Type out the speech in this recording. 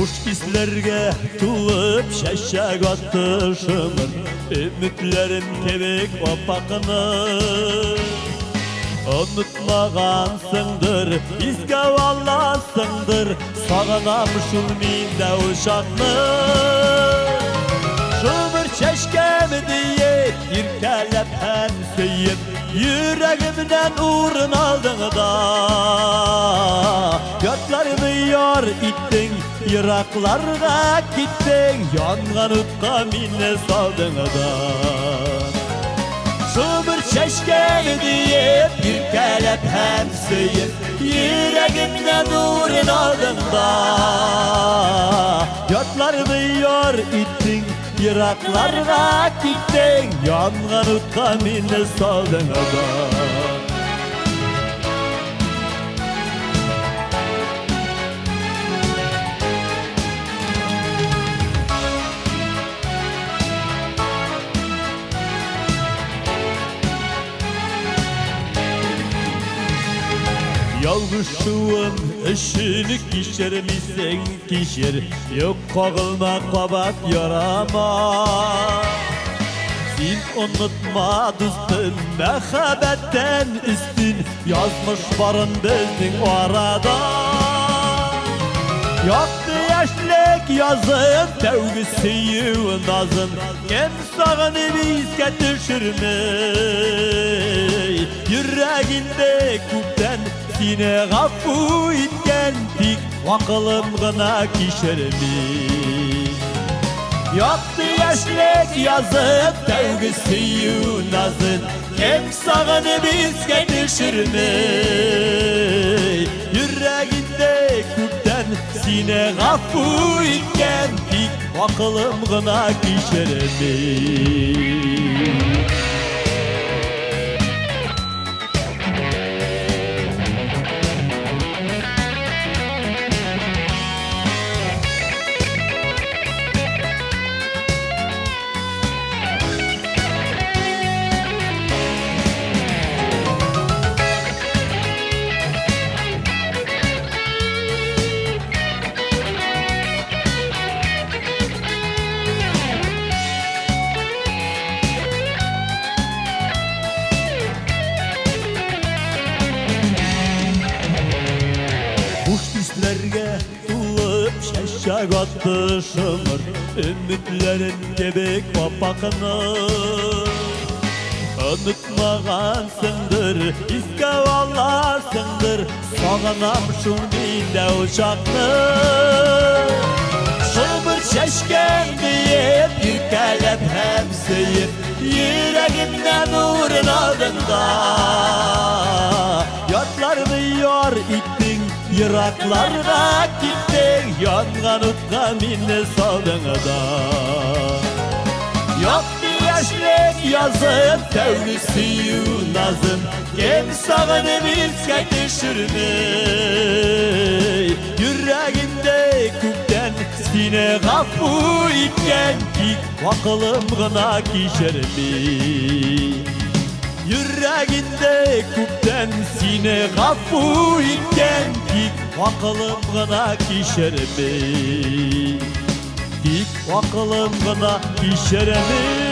Hoş hislerge tulup şeşek attı şımır, ümitlerin kebek opakını unutmagansındır, izge vallasındır, sağınam şul minde uşakны. Şumur çeşkemi deyip, irkelep hem söyüp, yüreğimden uğrun aldın da. Götlerimi yor ittin, yıraklarga gittin, yangan utqa minne saldın da. Şumur çeşkemi deyip, irkelep hem söyüp, yüreğimden uğrun aldın da. Götlerimi yor ittin, yıraklarga gittin, yangan utqa minne saldın da. Yalgışığın işini kişer misin kişer, yok kağılma kabat yarama. Sen unutma dostum, mehabetten üstün yazmış varın bizning arada. Yaktı yaşlık yazın, tevgisi nazın, kim sağını bizge düşürmey. Yüreğinde kupten sine gafu itken, tik vakılım gına kişermey. Yaktı yaşlık yazın, tevgisi nazın, kim sağını bizge düşürmey. Yüreğinde kupten sine gafu itken, tik vakılım gına kişermey. Hislerge tulup şeşek attı şımır, ümitlerin kebek opakını unutmagansındır, izge vallasındır, sağınam şun minde uşakны. Şumur çeşken deyip, irkelep hem söyüp, yüreğimden uğrun aldın da. Yatlarımı yor ittin, yıraklarga gittin, yangan utqa minne saldın da. Yaktı yaşlık yazın, tevgisi nazın, kim sağını bizge düşürmey. Yüreğinde kupten sine gafu itken, tik vakılım gına kişermey. Yüreğinde kupten sine gafu itken, tik vakılım gına kişermey. Tik vakılım gına kişermey.